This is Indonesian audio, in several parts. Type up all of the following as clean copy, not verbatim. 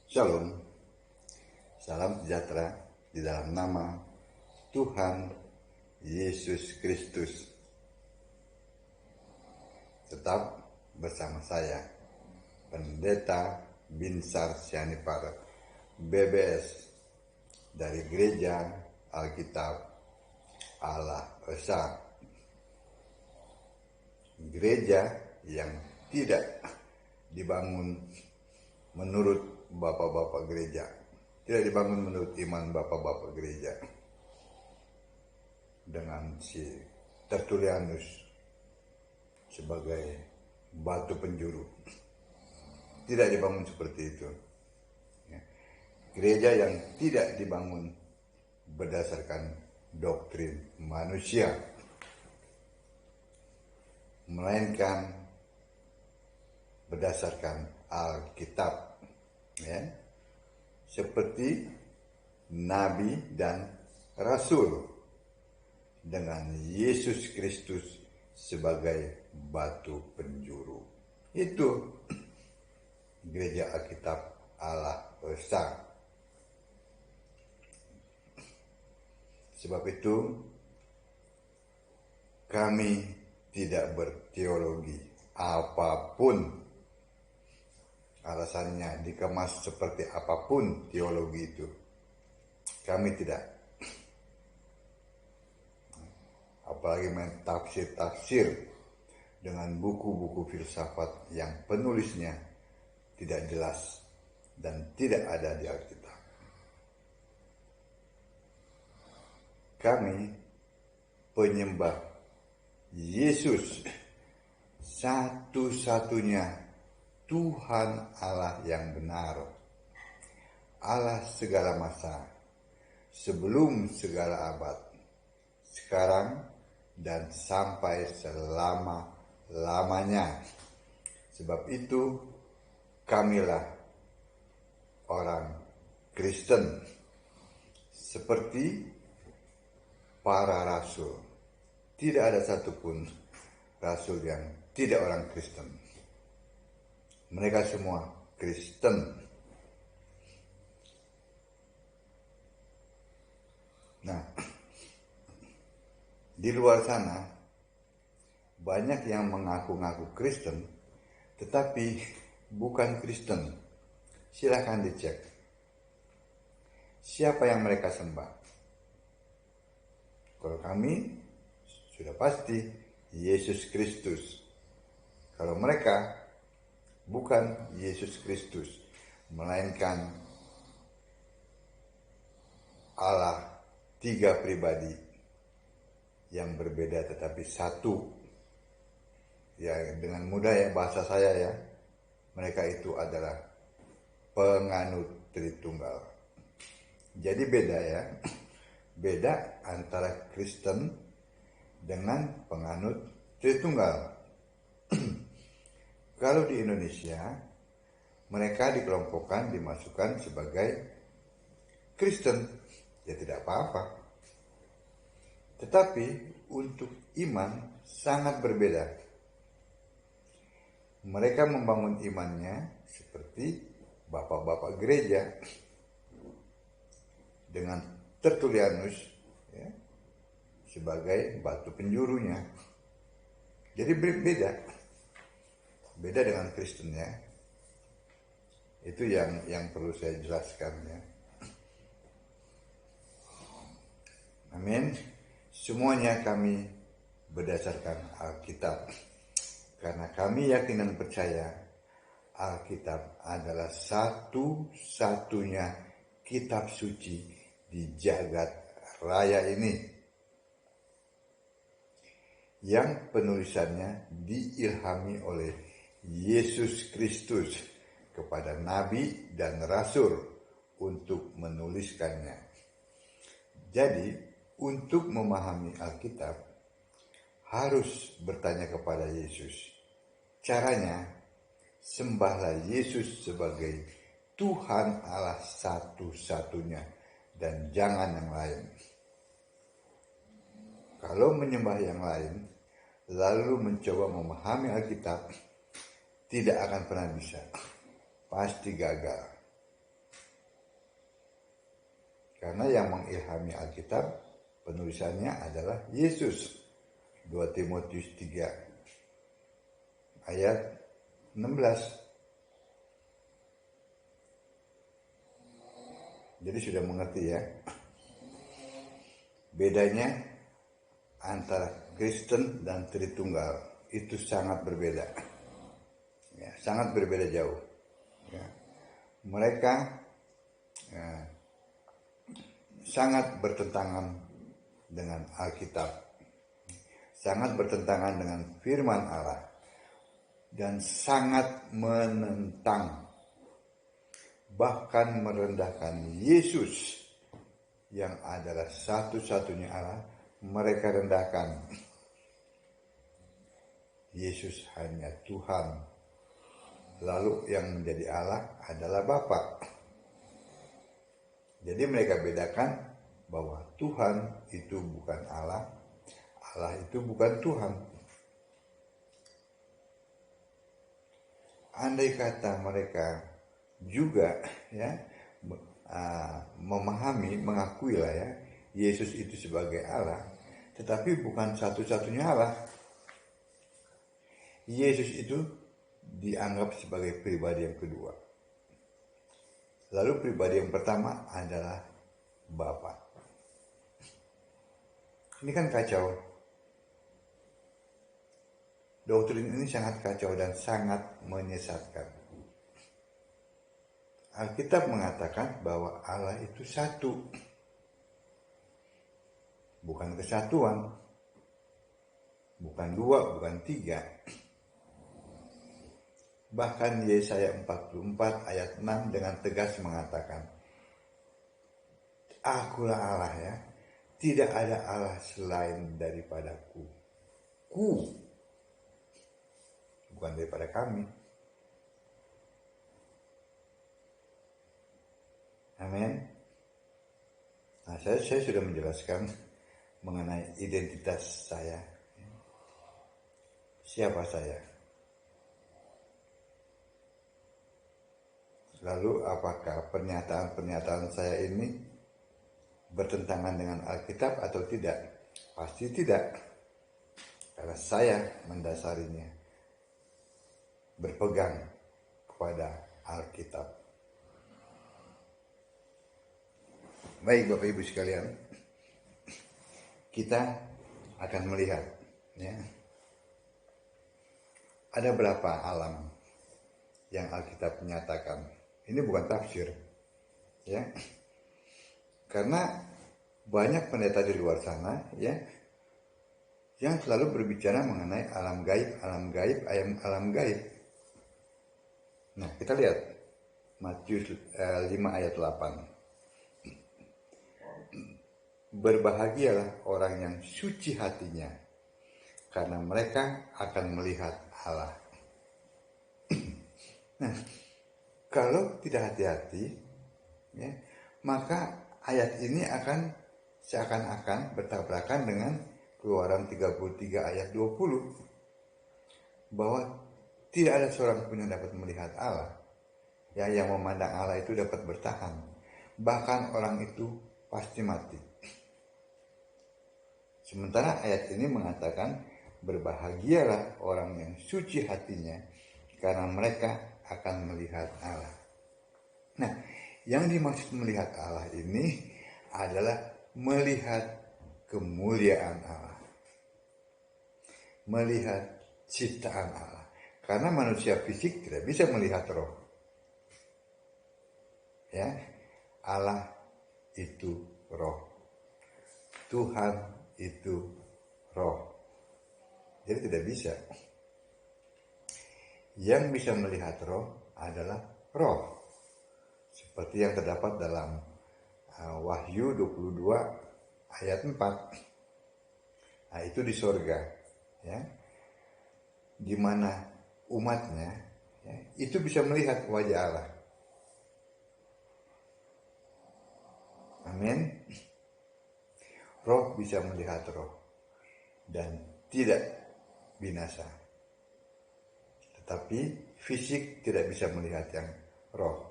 Shalom, salam sejahtera di dalam nama Tuhan Yesus Kristus. Tetap bersama saya, Pendeta Binsar Sianipar, BBS, dari Gereja Alkitab Allah Esa. Gereja yang tidak dibangun menurut bapak-bapak gereja, tidak dibangun menurut iman bapak-bapak gereja dengan si Tertullianus sebagai batu penjuru. Tidak dibangun seperti itu. Gereja yang tidak dibangun berdasarkan doktrin manusia, melainkan berdasarkan Alkitab, seperti Nabi dan Rasul, dengan Yesus Kristus sebagai batu penjuru. Itu Gereja Alkitab Allah Esa. Sebab itu kami tidak berteologi apapun. Alasannya dikemas seperti apapun teologi itu, kami tidak. Apalagi main tafsir-tafsir dengan buku-buku filsafat yang penulisnya tidak jelas dan tidak ada di Alkitab. Kami penyembah Yesus, satu-satunya Tuhan Allah yang benar, Allah segala masa, sebelum segala abad, sekarang dan sampai selama-lamanya. Sebab itu kamilah orang Kristen, seperti para rasul. Tidak ada satupun rasul yang tidak orang Kristen. Mereka semua Kristen. Nah, di luar sana banyak yang mengaku-ngaku Kristen tetapi bukan Kristen. Silakan dicek siapa yang mereka sembah. Kalau kami sudah pasti Yesus Kristus. Kalau mereka bukan Yesus Kristus, melainkan Allah tiga pribadi yang berbeda tetapi satu. Ya, dengan mudah ya bahasa saya ya, mereka itu adalah penganut Tritunggal. Jadi beda ya, beda antara Kristen dengan penganut Tritunggal. Kalau di Indonesia, mereka dikelompokkan, dimasukkan sebagai Kristen, ya tidak apa-apa. Tetapi untuk iman sangat berbeda. Mereka membangun imannya seperti bapak-bapak gereja dengan Tertullianus sebagai batu penjurunya. Jadi berbeda. Beda dengan Kristen ya. Itu yang perlu saya jelaskan ya. Amin. Semuanya kami berdasarkan Alkitab. Karena kami yakin dan percaya Alkitab adalah satu-satunya kitab suci di jagat raya ini, yang penulisannya diilhami oleh Yesus Kristus kepada nabi dan rasul untuk menuliskannya. Jadi, untuk memahami Alkitab harus bertanya kepada Yesus. Caranya, sembahlah Yesus sebagai Tuhan Allah satu-satunya dan jangan yang lain. Kalau menyembah yang lain, lalu mencoba memahami Alkitab, tidak akan pernah bisa. Pasti gagal. Karena yang mengilhami Alkitab penulisannya adalah Yesus. 2 Timotius 3 ayat 16. Jadi sudah mengerti ya. Bedanya antara Kristen dan Tritunggal itu sangat berbeda. Ya, sangat berbeda jauh. Ya. Mereka sangat bertentangan dengan Alkitab, sangat bertentangan dengan firman Allah, dan sangat menentang, bahkan merendahkan Yesus yang adalah satu-satunya Allah. Mereka rendahkan Yesus hanya Tuhan, lalu yang menjadi Allah adalah Bapa. Jadi mereka bedakan bahwa Tuhan itu bukan Allah, Allah itu bukan Tuhan. Andai kata mereka juga ya memahami, mengakui lah ya, Yesus itu sebagai Allah, tetapi bukan satu-satunya Allah. Yesus itu dianggap sebagai pribadi yang kedua. Lalu pribadi yang pertama adalah Bapa. Ini kan kacau. Doktrin ini sangat kacau dan sangat menyesatkan. Alkitab mengatakan bahwa Allah itu satu. Bukan kesatuan. Bukan dua, bukan tiga. Bahkan Yesaya 44 ayat 6 dengan tegas mengatakan, Akulah Allah ya, tidak ada Allah selain daripadaku. Bukan daripada kami. Amin. Nah, saya sudah menjelaskan mengenai identitas saya. Siapa saya? Lalu apakah pernyataan-pernyataan saya ini bertentangan dengan Alkitab atau tidak? Pasti tidak. Karena saya mendasarinya berpegang kepada Alkitab. Baik Bapak Ibu sekalian, kita akan melihat ya, ada berapa alam yang Alkitab menyatakan. Ini bukan tafsir, ya. Karena banyak pendeta di luar sana, ya, yang selalu berbicara mengenai alam gaib, alam gaib. Nah, kita lihat Matius 5 ayat 8. Berbahagialah orang yang suci hatinya, karena mereka akan melihat Allah. Nah, kalau tidak hati-hati, ya, maka ayat ini akan seakan-akan bertabrakan dengan Keluaran 33 ayat 20, bahwa tidak ada seorang pun yang dapat melihat Allah. Ya, yang memandang Allah itu dapat bertahan. Bahkan orang itu pasti mati. Sementara ayat ini mengatakan, berbahagialah orang yang suci hatinya, karena mereka akan melihat Allah. Nah, yang dimaksud melihat Allah ini adalah melihat kemuliaan Allah, melihat ciptaan Allah. Karena manusia fisik tidak bisa melihat roh. Ya, Allah itu roh, Tuhan itu roh. Jadi tidak bisa. Yang bisa melihat roh adalah roh. Seperti yang terdapat dalam Wahyu 22 ayat 4. Nah, itu di sorga, ya, di mana umatnya ya, itu bisa melihat wajah Allah. Amin. Roh bisa melihat roh dan tidak binasa. Tetapi fisik tidak bisa melihat yang roh.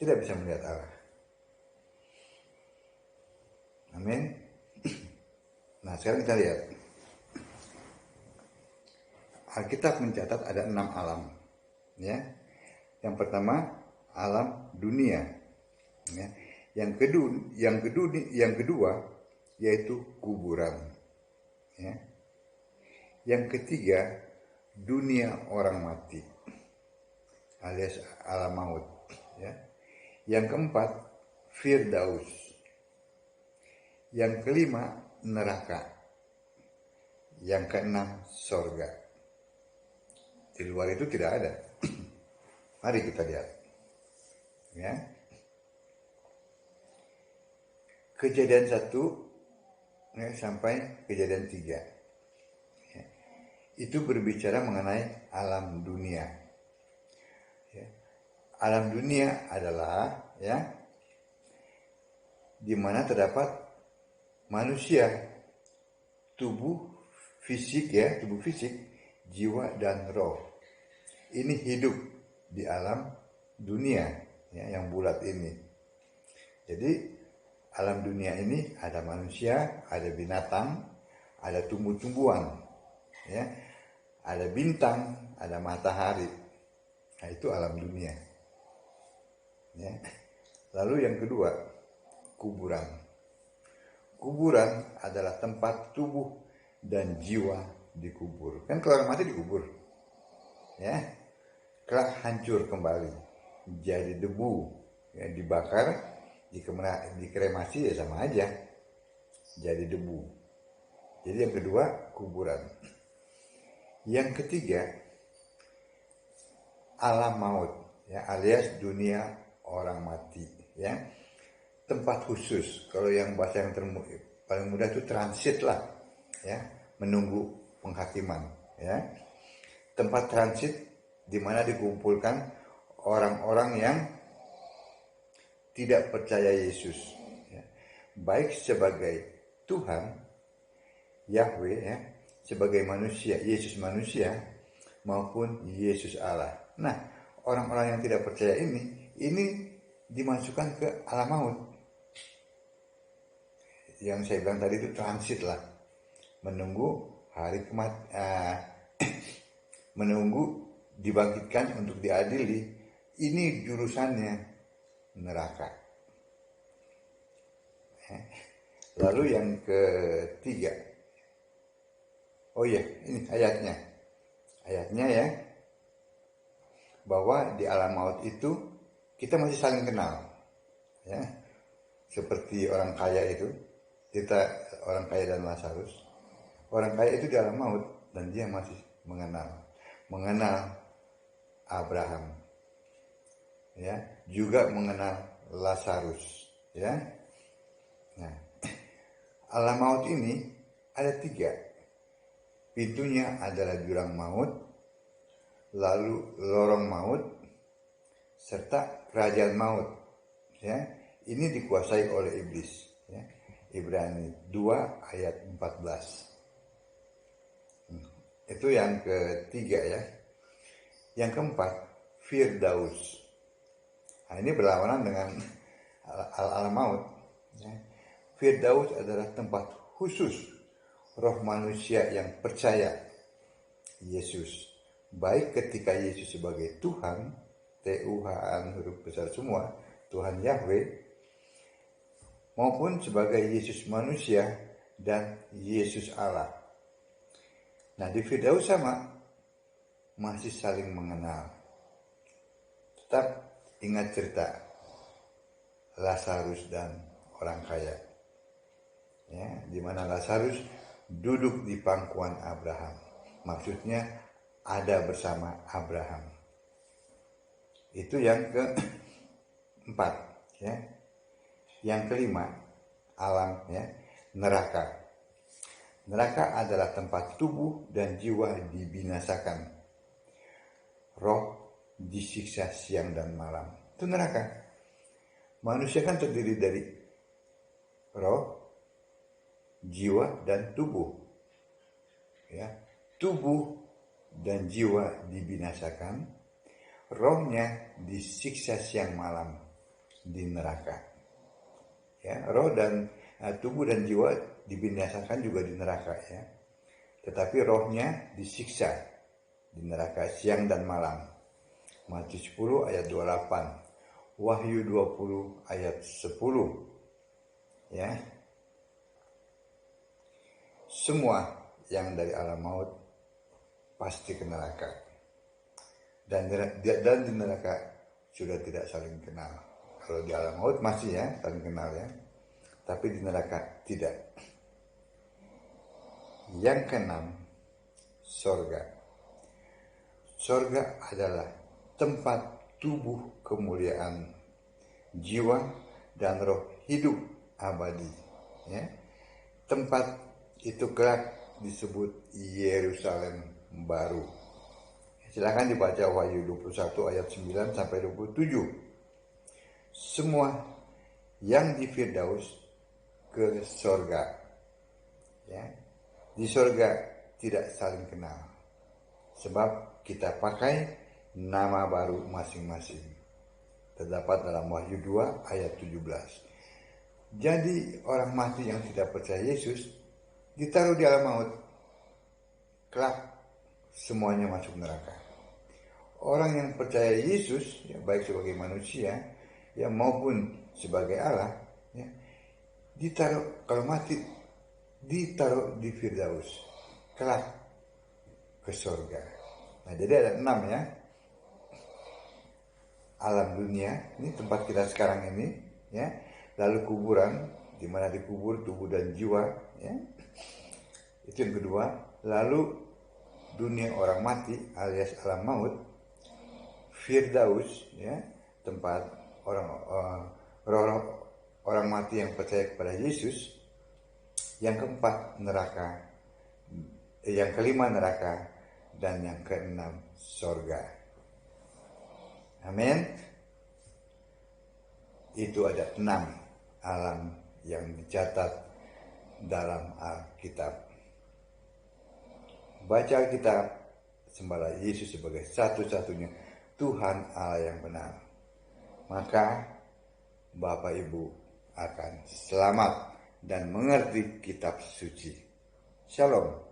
Tidak bisa melihat Allah. Amin. Nah, sekarang kita lihat. Alkitab mencatat ada 6 alam. Ya. Yang pertama, alam dunia. Ya. Yang kedua yaitu kuburan. Ya. Yang ketiga, dunia orang mati, alias alam maut. Ya. Yang keempat, Firdaus. Yang kelima, neraka. Yang keenam, sorga. Di luar itu tidak ada. Mari kita lihat. Ya. Kejadian 1 ya, sampai kejadian 3. Ya. Itu berbicara mengenai alam dunia. Ya. Alam dunia adalah ya, di mana terdapat manusia, tubuh fisik, jiwa dan roh. Ini hidup di alam dunia ya, yang bulat ini. Jadi alam dunia ini ada manusia, ada binatang, ada tumbuh-tumbuhan, ya, ada bintang, ada matahari. Nah, itu alam dunia. Ya. Lalu yang kedua, kuburan. Kuburan adalah tempat tubuh dan jiwa dikubur. Kan kalau orang mati dikubur, ya, kelak hancur kembali, jadi debu, ya, dibakar, dikremasi ya sama aja, jadi debu. Jadi yang kedua kuburan. Yang ketiga alam maut, ya, alias dunia orang mati, ya, tempat khusus. Kalau yang bahasa yang paling mudah itu transit lah, ya, menunggu penghakiman, ya, tempat transit di mana dikumpulkan orang-orang yang tidak percaya Yesus, ya, baik sebagai Tuhan Yahweh, ya, sebagai manusia, Yesus manusia, maupun Yesus Allah. Nah, orang-orang yang tidak percaya ini dimasukkan ke alam maut. Yang saya bilang tadi itu transit lah, menunggu hari menunggu dibangkitkan untuk diadili. Ini jurusannya neraka. Lalu yang ketiga, oh iya, ini ayatnya ya, bahwa di alam maut itu kita masih saling kenal, ya, seperti orang kaya itu, kita orang kaya dan Lazarus. Orang kaya itu di alam maut dan dia masih mengenal Abraham, ya, juga mengenal Lazarus, ya. Nah, alam maut ini ada 3. Pintunya adalah jurang maut, lalu lorong maut, serta kerajaan maut, ya. Ini dikuasai oleh iblis, ya. Ibrani 2 ayat 14. Itu yang ketiga, ya. Yang keempat, Firdaus. Nah, ini berlawanan dengan alam maut, ya. Firdaus adalah tempat khusus roh manusia yang percaya Yesus, baik ketika Yesus sebagai Tuhan, Tuhan huruf besar semua, Tuhan Yahweh, maupun sebagai Yesus manusia dan Yesus Allah. Nah, di Firdaus sama, masih saling mengenal. Tetap ingat cerita Lazarus dan orang kaya, ya, di mana Lazarus duduk di pangkuan Abraham. Maksudnya ada bersama Abraham. Itu yang keempat, ya. Yang kelima, alam, ya, neraka. Neraka adalah tempat tubuh dan jiwa dibinasakan. Roh disiksa siang dan malam. Itu neraka. Manusia kan terdiri dari roh, jiwa, dan tubuh. Ya, tubuh dan jiwa dibinasakan, rohnya disiksa siang malam di neraka. Ya, roh dan tubuh dan jiwa dibinasakan juga di neraka ya. Tetapi rohnya disiksa di neraka siang dan malam. Matius 10 ayat 28. Wahyu 20 ayat 10. Ya. Semua yang dari alam maut pasti ke neraka. Dan di neraka sudah tidak saling kenal. Kalau di alam maut masih ya saling kenal ya. Tapi di neraka tidak. Yang keenam, sorga. Sorga adalah tempat tubuh kemuliaan jiwa dan roh hidup abadi. Ya. Tempat itu kelak disebut Yerusalem baru. Silakan dibaca Wahyu 21 ayat 9 sampai 27. Semua yang di Firdaus ke sorga. Ya. Di sorga tidak saling kenal. Sebab kita pakai nama baru masing-masing. Terdapat dalam Wahyu 2 ayat 17. Jadi orang mati yang tidak percaya Yesus ditaruh di alam maut. Kelak semuanya masuk neraka. Orang yang percaya Yesus, ya, baik sebagai manusia ya maupun sebagai Allah, ya, ditaruh kalau mati ditaruh di Firdaus, kelak ke surga. Nah, jadi ada 6 ya. Alam dunia, ini tempat kita sekarang ini, ya. Lalu kuburan, di mana dikubur tubuh dan jiwa, ya. Itu yang kedua. Lalu dunia orang mati alias alam maut. Firdaus, ya, tempat orang mati yang percaya kepada Yesus. Yang keempat neraka, yang kelima neraka, dan yang keenam sorga. Amin. Itu ada 6 alam yang dicatat dalam Alkitab. Baca Alkitab, sembahlah Yesus sebagai satu-satunya Tuhan Allah yang benar. Maka Bapak Ibu akan selamat dan mengerti kitab suci. Shalom.